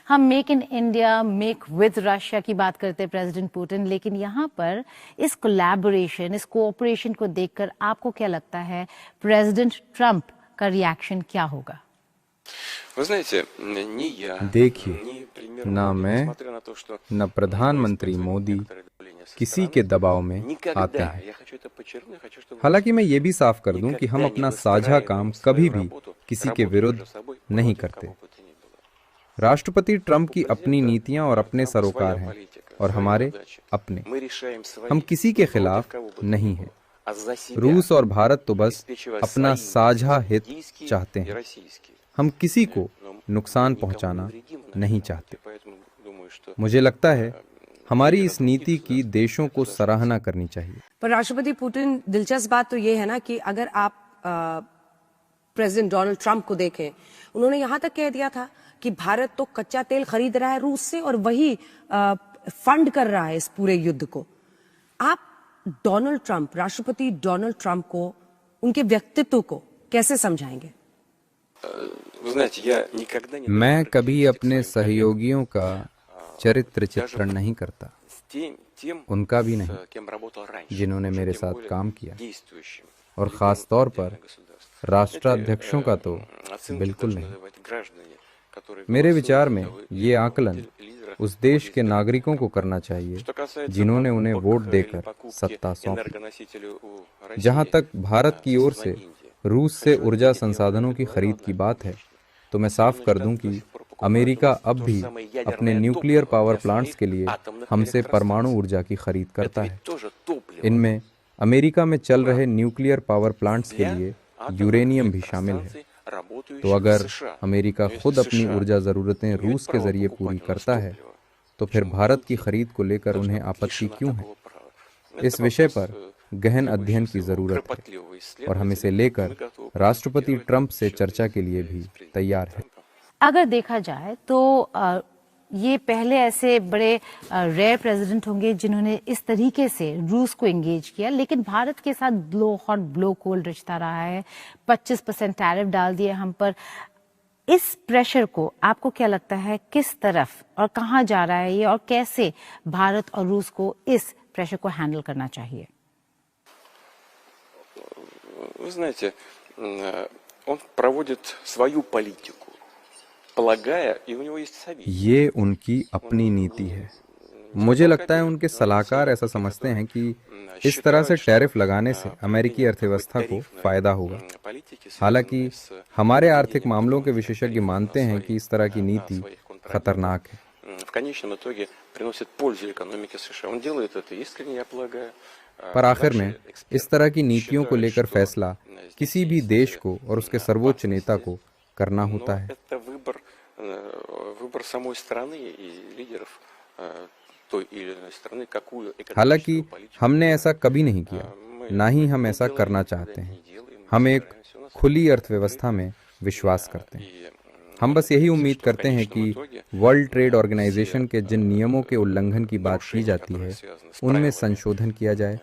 हम make in India, make with Russia की बात करते हैं प्रेसिडेंट पुतिन, लेकिन यहाँ पर इस कोलैबोरेशन, इस कोऑपरेशन को देखकर आपको क्या लगता है प्रेसिडेंट ट्रंप का रिएक्शन क्या होगा? देखिए, ना मैं न प्रधानमंत्री मोदी किसी के दबाव में आते हैं। हालांकि मैं ये भी साफ कर दूं कि हम अपना साझा काम कभी भी किसी के विरुद्ध नहीं करते। राष्ट्रपति ट्रंप की अपनी नीतियां और अपने सरोकार हैं और हमारे अपने। हम किसी के खिलाफ नहीं हैं। रूस और भारत तो बस अपना साझा हित चाहते हैं। हम किसी को नुकसान पहुंचाना नहीं चाहते। मुझे लगता है हमारी इस नीति की देशों को सराहना करनी चाहिए। पर राष्ट्रपति पुतिन, दिलचस्प बात तो ये है ना कि अगर आप प्रेसिडेंट डोनाल्ड ट्रंप को देखें, उन्होंने यहां तक कह दिया था कि भारत तो कच्चा तेल खरीद रहा है रूस से और वही फंड कर रहा है इस पूरे युद्ध को। आप डोनाल्ड ट्रंप, राष्ट्रपति डोनाल्ड ट्रंप को, उनके व्यक्तित्व को कैसे समझाएंगे? मैं कभी अपने सहयोगियों का चरित्र चित्रण नहीं करता, उनका भी नहीं जिन्होंने मेरे साथ काम किया, और खास तौर पर राष्ट्राध्यक्षों का तो बिल्कुल नहीं। मेरे विचार में ये आकलन उस देश के नागरिकों को करना चाहिए जिन्होंने उन्हें वोट देकर सत्ता सौंपी। जहां तक भारत की ओर से रूस से ऊर्जा संसाधनों की खरीद की बात है, तो मैं साफ कर दूं कि अमेरिका अब भी अपने न्यूक्लियर पावर प्लांट्स के लिए हमसे परमाणु ऊर्जा की खरीद करता है। इनमें अमेरिका में चल रहे न्यूक्लियर पावर प्लांट्स के लिए यूरेनियम भी शामिल है। तो अगर अमेरिका खुद अपनी ऊर्जा जरूरतें रूस के जरिए पूरी करता है, तो फिर भारत की खरीद को लेकर उन्हें आपत्ति क्यों है? इस विषय पर गहन अध्ययन की जरूरत है और हम इसे लेकर राष्ट्रपति ट्रंप से चर्चा के लिए भी तैयार हैं। अगर देखा जाए तो ये पहले ऐसे बड़े रेयर प्रेसिडेंट होंगे जिन्होंने इस तरीके से रूस को एंगेज किया, लेकिन भारत के साथ ब्लो हॉट ब्लो कोल्ड रिश्ता रहा है। 25% टैरिफ डाल दिए हम पर। इस प्रेशर को आपको क्या लगता है किस तरफ और कहाँ जा रहा है ये, और कैसे भारत और रूस को इस प्रेशर को हैंडल करना चाहिए? Вы знаете, он проводит свою политику, полагая, и у него есть советники. ये उनकी अपनी नीति है। मुझे लगता है उनके सलाहकार ऐसा समझते हैं कि इस तरह से टैरिफ लगाने से अमेरिकी अर्थव्यवस्था को फायदा होगा। हालांकि हमारे आर्थिक मामलों के विशेषज्ञ मानते हैं कि इस तरह की नीति खतरनाक है। В конечном итоге приносит пользу экономике США. Он делает это искренне, я полагаю. पर आखिर में इस तरह की नीतियों को लेकर फैसला किसी भी देश को और उसके सर्वोच्च नेता को करना होता है। Это выбор самой страны и лидеров той или иной страны, какую हालांकि हमने ऐसा कभी नहीं किया, ना ही हम ऐसा करना चाहते हैं। हम एक खुली अर्थव्यवस्था में विश्वास करते हैं। हम बस यही उम्मीद करते हैं कि वर्ल्ड ट्रेड ऑर्गेनाइजेशन के जिन नियमों के उल्लंघन की बात की जाती है, उनमें संशोधन किया जाए।